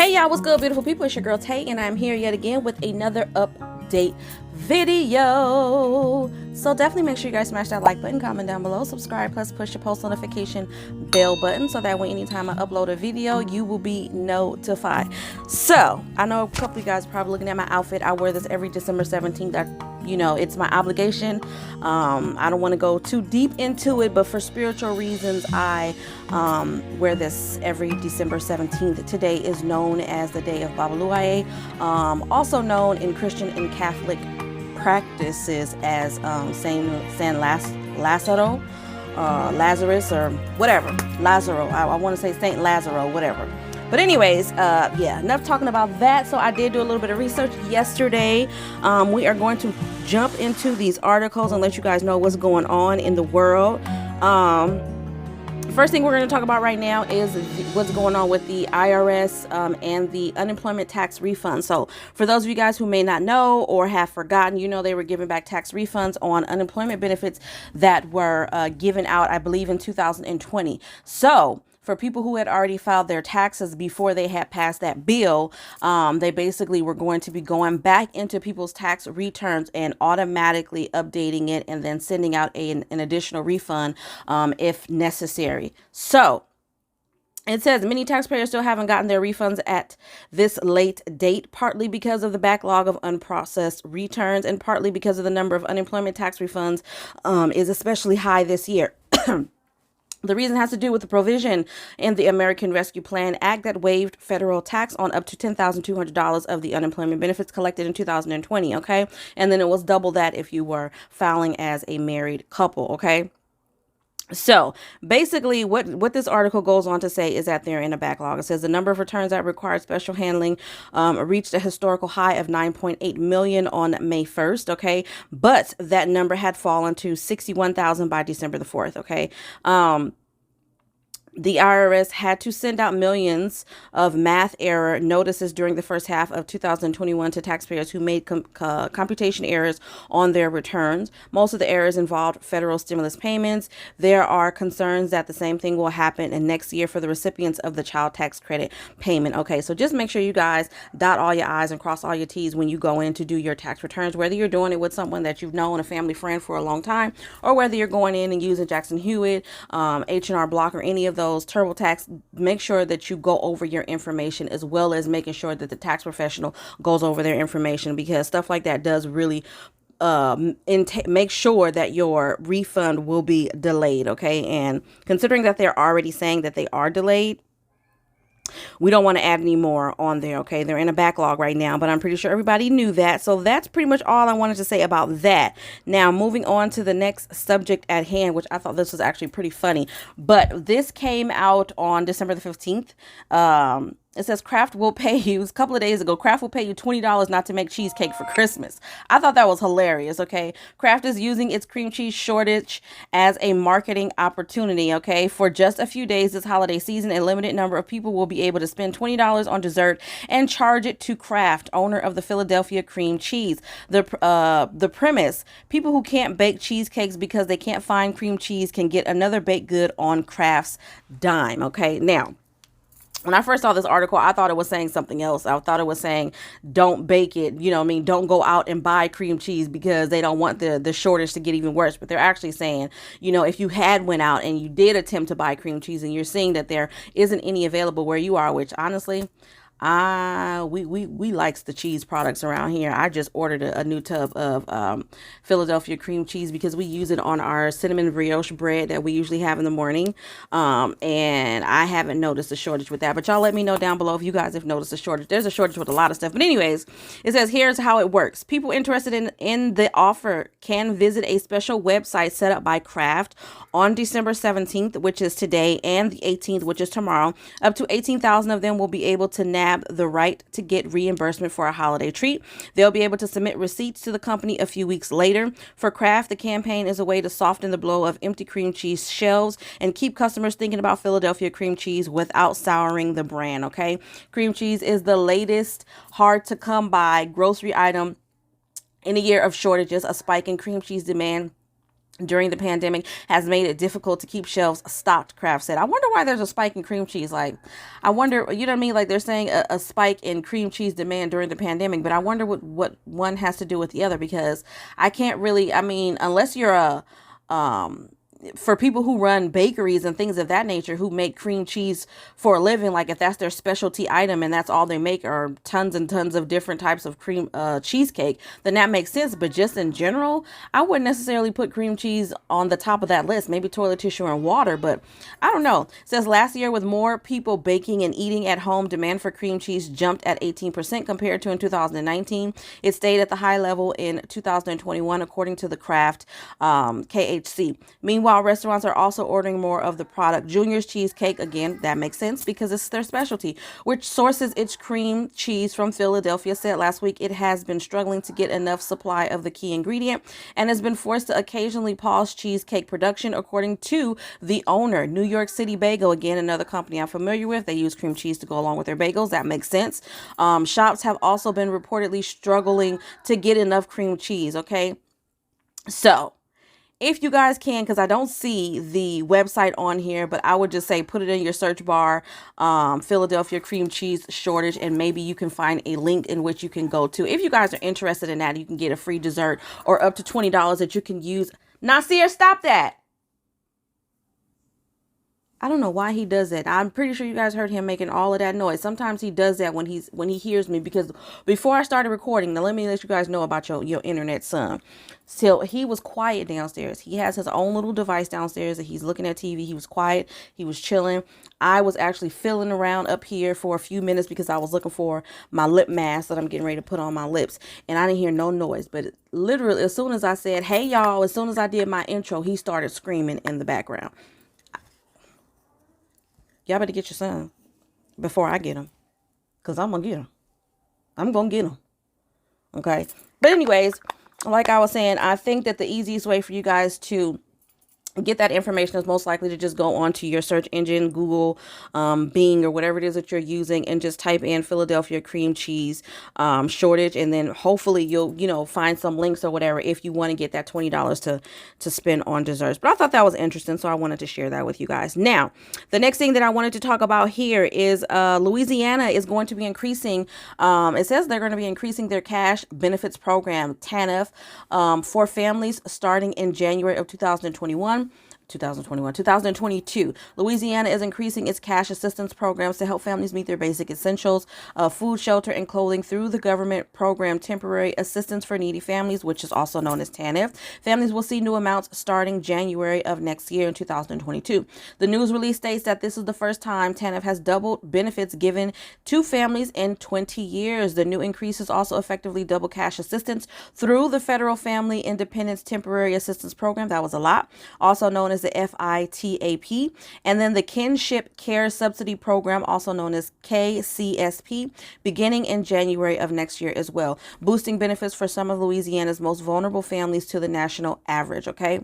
Hey y'all, what's good, beautiful people? It's your girl Tay, and I'm here yet again with another update video. So definitely make sure you guys smash that like button, comment down below, subscribe, plus push the post notification bell button so that way anytime I upload a video, you will be notified. So I know a couple of you guys are probably looking at my outfit. I wear this every December 17th. It's my obligation. I don't want to go too deep into it, but for spiritual reasons, I wear this every December 17th. Today is known as the day of BEVERLY, also known in Christian and Catholic practices as San Lazaro, Lazarus, or whatever. Lazaro. I want to say Saint Lazaro, whatever. But anyways, yeah, enough talking about that. So I did do a little bit of research yesterday. We are going to jump into these articles and let you guys know what's going on in the world. First thing we're going to talk about right now is what's going on with the IRS and the unemployment tax refund. So for those of you guys who may not know or have forgotten, they were giving back tax refunds on unemployment benefits that were given out, I believe, in 2020. So for people who had already filed their taxes before they had passed that bill, they basically were going to be going back into people's tax returns and automatically updating it and then sending out an additional refund if necessary. So it says many taxpayers still haven't gotten their refunds at this late date, partly because of the backlog of unprocessed returns and partly because of the number of unemployment tax refunds is especially high this year. The reason has to do with the provision in the American Rescue Plan Act that waived federal tax on up to $10,200 of the unemployment benefits collected in 2020, okay? And then it was double that if you were filing as a married couple, okay? So basically what this article goes on to say is that they're in a backlog. It says the number of returns that required special handling reached a historical high of 9.8 million on May 1st. Okay. But that number had fallen to 61,000 by December the 4th. Okay. The IRS had to send out millions of math error notices during the first half of 2021 to taxpayers who made computation errors on their returns. Most of the errors involved federal stimulus payments. There are concerns that the same thing will happen next year for the recipients of the child tax credit payment. Okay, so just make sure you guys dot all your I's and cross all your T's when you go in to do your tax returns, whether you're doing it with someone that you've known, a family friend for a long time, or whether you're going in and using Jackson Hewitt, H&R Block, or any of those TurboTax. Make sure that you go over your information, as well as making sure that the tax professional goes over their information, because stuff like that does really make sure that your refund will be delayed. Okay. And considering that they're already saying that they are delayed, we don't want to add any more on there. Okay. They're in a backlog right now, but I'm pretty sure everybody knew that. So that's pretty much all I wanted to say about that. Now, moving on to the next subject at hand, which I thought this was actually pretty funny, but this came out on December the 15th. It says Kraft will pay you, a couple of days ago, Kraft will pay you $20 not to make cheesecake for Christmas. I thought that was hilarious, okay? Kraft is using its cream cheese shortage as a marketing opportunity, okay? For just a few days this holiday season, a limited number of people will be able to spend $20 on dessert and charge it to Kraft, owner of the Philadelphia cream cheese. The premise, people who can't bake cheesecakes because they can't find cream cheese can get another baked good on Kraft's dime, okay? Now, when I first saw this article, I thought it was saying something else. I thought it was saying, don't bake it. Don't go out and buy cream cheese because they don't want the shortage to get even worse. But they're actually saying, if you had went out and you did attempt to buy cream cheese and you're seeing that there isn't any available where you are, which honestly, we likes the cheese products around here. I just ordered a new tub of Philadelphia cream cheese because we use it on our cinnamon brioche bread that we usually have in the morning. And I haven't noticed a shortage with that, but y'all let me know down below if you guys have noticed a shortage. There's a shortage with a lot of stuff. But anyways, it says here's how it works. People interested in the offer can visit a special website set up by Kraft on December 17th, which is today, and the 18th, which is tomorrow. Up to 18,000 of them will be able to nab the right to get reimbursement for a holiday treat. They'll be able to submit receipts to the company a few weeks later. For Kraft, the campaign is a way to soften the blow of empty cream cheese shelves and keep customers thinking about Philadelphia cream cheese without souring the brand. Okay, cream cheese is the latest hard to come by grocery item in a year of shortages. A spike in cream cheese demand during the pandemic has made it difficult to keep shelves stocked, Kraft said. I wonder why there's a spike in cream cheese. Like, I wonder, you know what I mean? Like, they're saying a spike in cream cheese demand during the pandemic, but I wonder what one has to do with the other, because I can't really, I mean, unless you're for people who run bakeries and things of that nature, who make cream cheese for a living, like if that's their specialty item and that's all they make are tons and tons of different types of cream cheesecake, then that makes sense. But just in general, I wouldn't necessarily put cream cheese on the top of that list. Maybe toilet tissue and water, but I don't know. It says last year, with more people baking and eating at home, demand for cream cheese jumped at 18% compared to in 2019. It stayed at the high level in 2021, according to the Kraft KHC. Meanwhile, restaurants are also ordering more of the product. Junior's Cheesecake, again, that makes sense because it's their specialty, which sources its cream cheese from Philadelphia, said last week it has been struggling to get enough supply of the key ingredient and has been forced to occasionally pause cheesecake production, according to the owner. New York City Bagel, again, another company I'm familiar with. They use cream cheese to go along with their bagels. That makes sense. Shops have also been reportedly struggling to get enough cream cheese. Okay. So, if you guys can, because I don't see the website on here, but I would just say put it in your search bar, Philadelphia cream cheese shortage, and maybe you can find a link in which you can go to. If you guys are interested in that, you can get a free dessert or up to $20 that you can use. Nasir, stop that. I don't know why he does that. I'm pretty sure you guys heard him making all of that noise. Sometimes he does that when he hears me, because before I started recording, now let me let you guys know about your internet son. So he was quiet downstairs. He has his own little device downstairs that he's looking at TV. He was quiet. He was chilling. I was actually fiddling around up here for a few minutes because I was looking for my lip mask that I'm getting ready to put on my lips, and I didn't hear no noise. But literally, as soon as I said, "Hey y'all," as soon as I did my intro, he started screaming in the background. Y'all better get your son before I get him, because I'm going to get him. I'm going to get him. Okay. But anyways, like I was saying, I think that the easiest way for you guys to get that information is most likely to just go onto your search engine, Google, Bing, or whatever it is that you're using, and just type in Philadelphia cream cheese shortage, and then hopefully you'll find some links or whatever if you want to get that $20 to spend on desserts. But I thought that was interesting, so I wanted to share that with you guys. Now, the next thing that I wanted to talk about here is Louisiana is going to be increasing. It says they're going to be increasing their cash benefits program, TANF, for families starting in January of 2022. Louisiana is increasing its cash assistance programs to help families meet their basic essentials of food, shelter, and clothing through the government program Temporary Assistance for Needy Families, which is also known as TANF. Families will see new amounts starting January of next year in 2022. The news release states that this is the first time TANF has doubled benefits given to families in 20 years. The new increases also effectively double cash assistance through the Federal Family Independence Temporary Assistance Program. That was a lot. Also known as the FITAP, and then the Kinship Care Subsidy Program, also known as KCSP, beginning in January of next year as well, boosting benefits for some of Louisiana's most vulnerable families to the national average. Okay.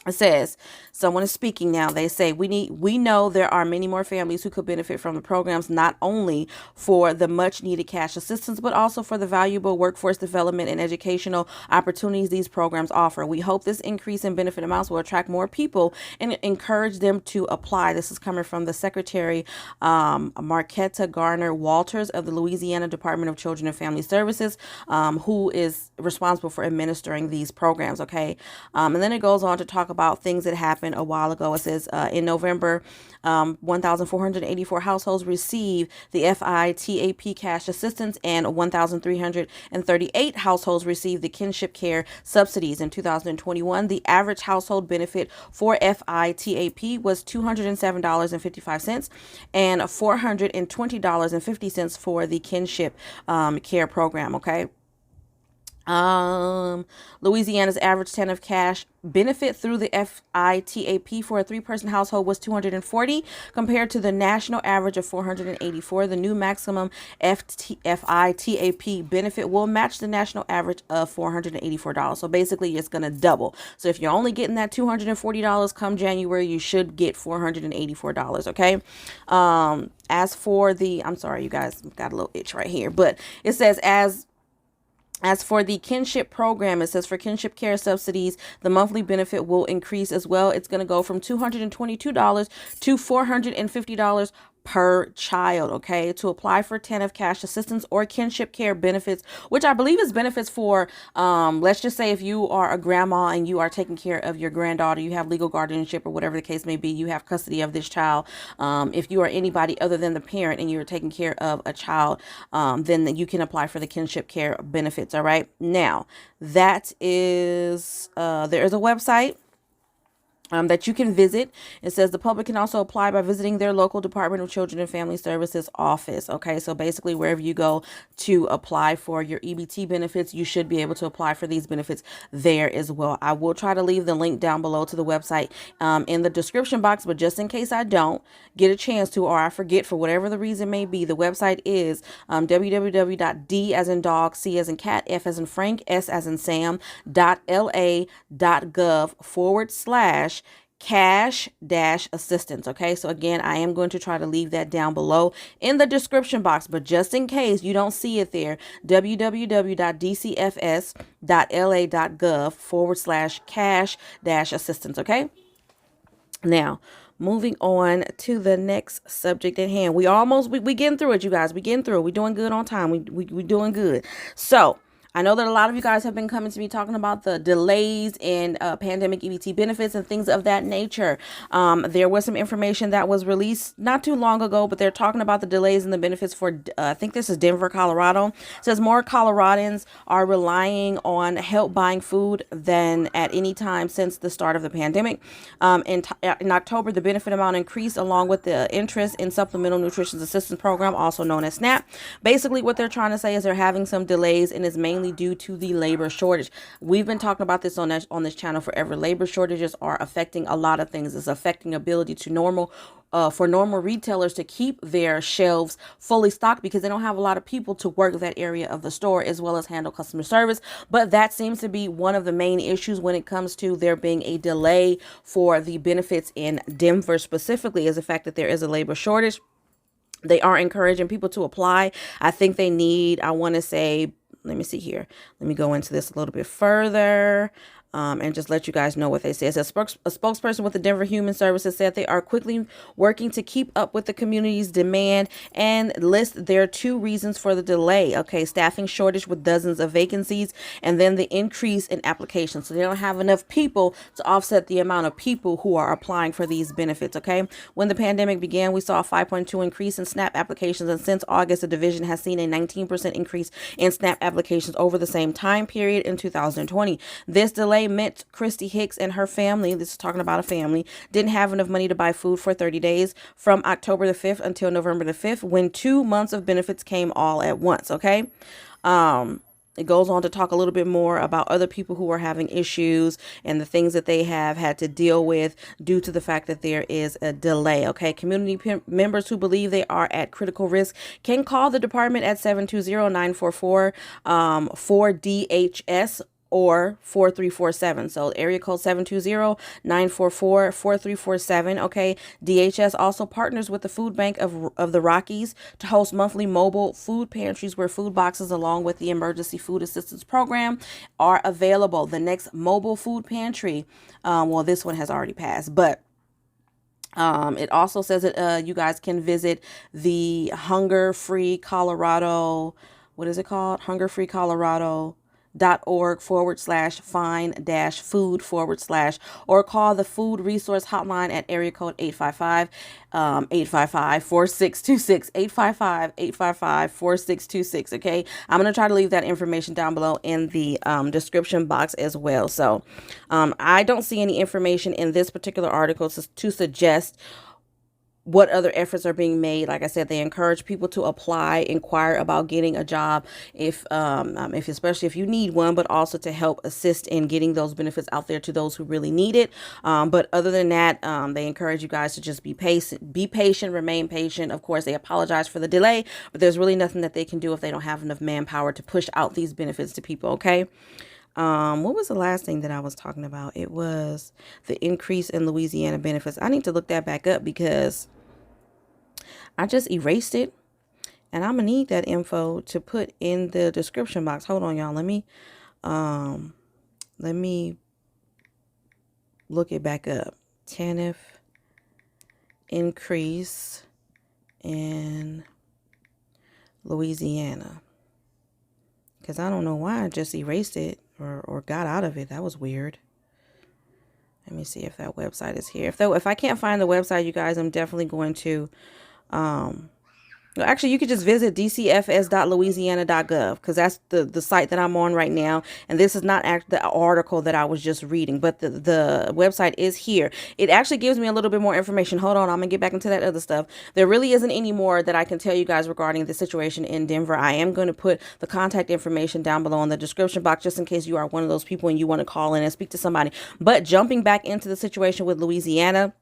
It says, someone is speaking now. They say, we know there are many more families who could benefit from the programs, not only for the much needed cash assistance, but also for the valuable workforce development and educational opportunities these programs offer. We hope this increase in benefit amounts will attract more people and encourage them to apply. This is coming from the Secretary, Marquetta Garner Walters of the Louisiana Department of Children and Family Services, who is responsible for administering these programs. Okay. And then it goes on to talk about things that happened a while ago. It says in November, 1,484 households received the FITAP cash assistance, and 1,338 households received the kinship care subsidies. In 2021, the average household benefit for FITAP was $207.55 and $420.50 for the kinship care program. Okay. Louisiana's average TANF cash benefit through the FITAP for a 3-person household was $240 compared to the national average of $484. The new maximum FITAP benefit will match the national average of $484. So basically it's going to double. So if you're only getting that $240 come January, you should get $484. Okay. As for the, I'm sorry, you guys, I've got a little itch right here, but it says As for the kinship program, it says for kinship care subsidies, the monthly benefit will increase as well. It's going to go from $222 to $450 per child. Okay, to apply for Tanf cash assistance or kinship care benefits, which I believe is benefits for, let's just say if you are a grandma and you are taking care of your granddaughter, you have legal guardianship or whatever the case may be, you have custody of this child. If you are anybody other than the parent and you're taking care of a child, then you can apply for the kinship care benefits. All right, now that is there is a website that you can visit. It says the public can also apply by visiting their local Department of Children and Family Services office. Okay, so basically wherever you go to apply for your EBT benefits, you should be able to apply for these benefits there as well. I will try to leave the link down below to the website in the description box, but just in case I don't get a chance to, or I forget for whatever the reason may be, the website is www.d as in dog, c as in cat, f as in Frank, s as in Sam, .la.gov/cash assistance. Okay, so again, I am going to try to leave that down below in the description box, but just in case you don't see it there, www.dcfs.la.gov/cash assistance. Okay, now moving on to the next subject at hand. We getting through it, you guys. We getting through it. We doing good on time. We doing good. So I know that a lot of you guys have been coming to me talking about the delays in pandemic EBT benefits and things of that nature. There was some information that was released not too long ago, but they're talking about the delays in the benefits for, I think this is Denver, Colorado. It says more Coloradans are relying on help buying food than at any time since the start of the pandemic. In October, the benefit amount increased along with the interest in Supplemental Nutrition Assistance Program, also known as SNAP. Basically, what they're trying to say is they're having some delays, and it's mainly due to the labor shortage. We've been talking about this on this channel forever. Labor shortages are affecting a lot of things. It's affecting ability to for normal retailers to keep their shelves fully stocked because they don't have a lot of people to work that area of the store as well as handle customer service. But that seems to be one of the main issues when it comes to there being a delay for the benefits in Denver specifically, is the fact that there is a labor shortage. They are encouraging people to apply. I think they need, I want to say, let me see here. Let me go into this a little bit further. And just let you guys know what they say. It says a spokesperson with the Denver Human Services said they are quickly working to keep up with the community's demand and list their 2 reasons for the delay. Okay, staffing shortage with dozens of vacancies, and then the increase in applications. So they don't have enough people to offset the amount of people who are applying for these benefits. Okay, when the pandemic began, we saw a 5.2 increase in SNAP applications, and since August, the division has seen a 19% increase in SNAP applications over the same time period in 2020. This delay meant Christy Hicks and her family, this is talking about a family, didn't have enough money to buy food for 30 days from October the 5th until November the 5th, when 2 months of benefits came all at once. Okay. It goes on to talk a little bit more about other people who are having issues and the things that they have had to deal with due to the fact that there is a delay. Okay, community members who believe they are at critical risk can call the department at 720-944-4DHS or 4347. So area code 720-944-4347. Okay. DHS also partners with the Food Bank of the Rockies to host monthly mobile food pantries where food boxes along with the Emergency Food Assistance Program are available. The next mobile food pantry, well, this one has already passed, but it also says that you guys can visit the Hunger Free Colorado, what is it called? Hunger Free Colorado .org/find-food/ or call the food resource hotline at area code 855-855-4626 855-855-4626. Okay, I'm going to try to leave that information down below in the description box as well. So I don't see any information in this particular article to suggest what other efforts are being made. Like I said, they encourage people to apply, inquire about getting a job if especially if you need one, but also to help assist in getting those benefits out there to those who really need it. But other than that, they encourage you guys to just be patient, remain patient. Of course, they apologize for the delay, but there's really nothing that they can do if they don't have enough manpower to push out these benefits to people. Okay. What was the last thing that I was talking about? It was the increase in Louisiana benefits. I need to look that back up because I just erased it And I'm gonna need that info to put in the description box. Hold on, y'all. Let me look it back up. Tanf increase in Louisiana. Because I don't know why I just erased it or got out of it. That was weird. Let me see if that website is here. If I can't find the website, you guys, I'm definitely going to actually, you could just visit dcfs.louisiana.gov because that's the site that I'm on right now. And this is not the article that I was just reading, but the website is here. It actually gives me a little bit more information. Hold on, I'm going to get back into that other stuff. There really isn't any more that I can tell you guys regarding the situation in Denver. I am going to put the contact information down below in the description box just in case you are one of those people and you want to call in and speak to somebody. But jumping back into the situation with Louisiana.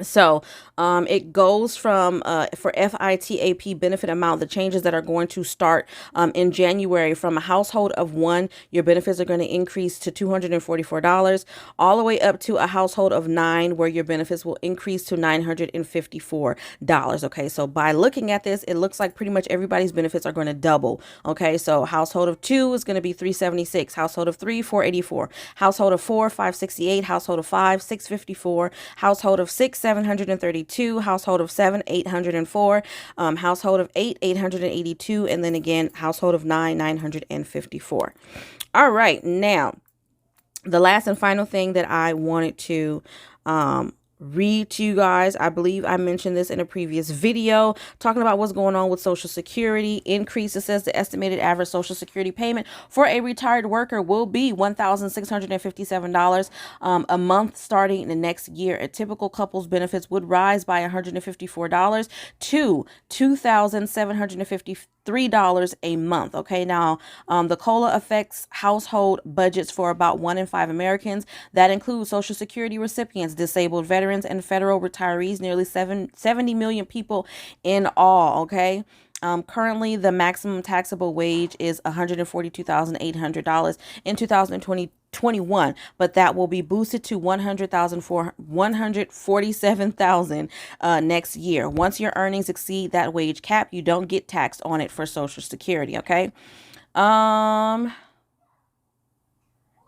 So it goes from for FITAP benefit amount, the changes that are going to start in January. From a household of 1, your benefits are going to increase to $244, all the way up to a household of 9, where your benefits will increase to $954. Okay, so by looking at this, it looks like pretty much everybody's benefits are going to double. Okay, so household of 2 is going to be $376, household of 3 $484, household of 4 $568, household of 5 $654, household of 6 $732, household of 7 $804, household of 8 $882, and then again household of 9 $954. All right, now the last and final thing that I wanted to read to you guys. I believe I mentioned this in a previous video talking about what's going on with Social Security increase. It says the estimated average Social Security payment for a retired worker will be $1,657 a month starting the next year. A typical couple's benefits would rise by $154 to $2,753 a month. Okay, now the COLA affects household budgets for about 1 in 5 Americans. That includes Social Security recipients, disabled veterans, and federal retirees, nearly 70 million people in all. Okay. Currently, the maximum taxable wage is $142,800 in 2021, but that will be boosted to $147,000 next year. Once your earnings exceed that wage cap, you don't get taxed on it for Social Security. Okay.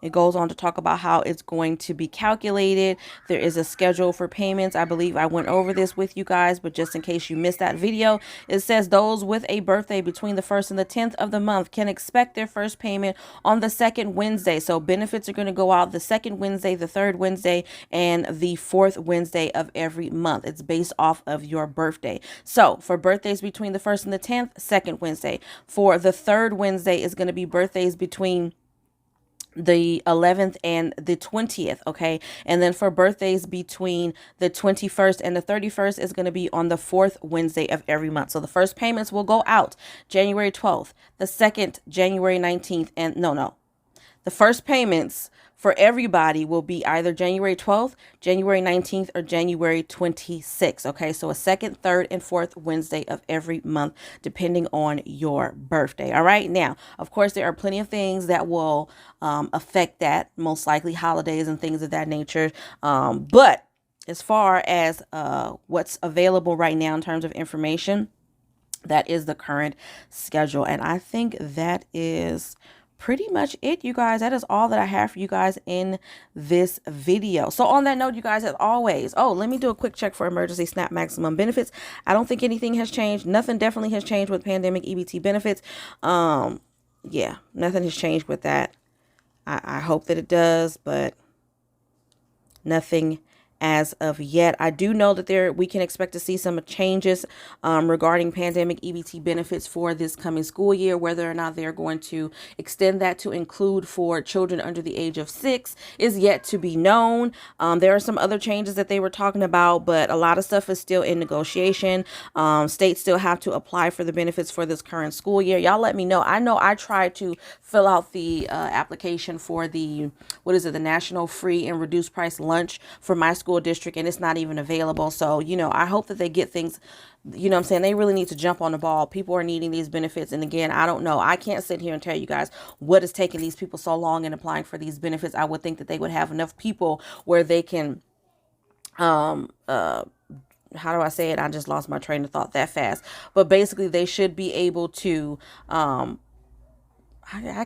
It goes on to talk about how it's going to be calculated. There is a schedule for payments. I believe I went over this with you guys, but just in case you missed that video, it says those with a birthday between the 1st and the 10th of the month can expect their first payment on the 2nd Wednesday. So benefits are going to go out the 2nd Wednesday, the 3rd Wednesday, and the 4th Wednesday of every month. It's based off of your birthday. So for birthdays between the 1st and the 10th, 2nd Wednesday. For the 3rd Wednesday is going to be birthdays between the 11th and the 20th. Okay, and then for birthdays between the 21st and the 31st is going to be on the 4th Wednesday of every month. So the first payments will go out January 12th, the second January 19th, and the first payments for everybody will be either January 12th, January 19th, or January 26th. Okay, so a 2nd, 3rd, and 4th Wednesday of every month, depending on your birthday. All right, now, of course, there are plenty of things that will affect that, most likely holidays and things of that nature. But as far as what's available right now in terms of information, that is the current schedule. And I think that is pretty much it, you guys. That is all that I have for you guys in this video. So on that note, you guys, as always, let me do a quick check for emergency SNAP maximum benefits. I don't think anything has changed. Nothing definitely has changed with pandemic EBT benefits. Yeah, nothing has changed with that. I hope that it does, but nothing as of yet. I do know that we can expect to see some changes regarding pandemic EBT benefits for this coming school year. Whether or not they're going to extend that to include for children under the age of 6 is yet to be known. There are some other changes that they were talking about, but a lot of stuff is still in negotiation. States still have to apply for the benefits for this current school year. Y'all let me know. I know I tried to fill out the application for the National Free and Reduced Price Lunch for my school district, and it's not even available. So, I hope that they get things, what I'm saying? They really need to jump on the ball. People are needing these benefits. And again, I don't know. I can't sit here and tell you guys what is taking these people so long in applying for these benefits. I would think that they would have enough people where they can, how do I say it? I just lost my train of thought that fast. But basically, they should be able to, I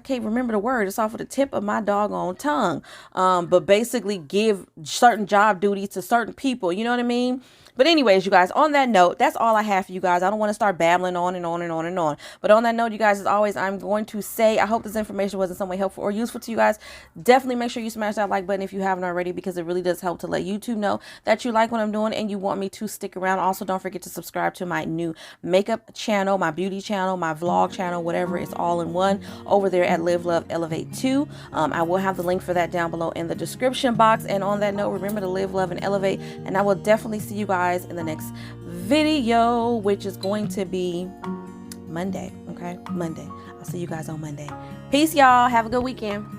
can't remember the word. It's off of the tip of my doggone tongue. But basically give certain job duties to certain people. You know what I mean? But anyways, you guys, on that note, that's all I have for you guys. I don't want to start babbling on and on and on and on. But on that note, you guys, as always, I'm going to say I hope this information was in some way helpful or useful to you guys. Definitely make sure you smash that like button if you haven't already, because it really does help to let YouTube know that you like what I'm doing and you want me to stick around. Also, don't forget to subscribe to my new makeup channel, my beauty channel, my vlog channel, whatever. It's all in one over there at Live, Love, Elevate 2. I will have the link for that down below in the description box. And on that note, remember to live, love, and elevate. And I will definitely see you guys in the next video, which is going to be Monday. Okay, Monday. I'll see you guys on Monday. Peace, y'all. Have a good weekend.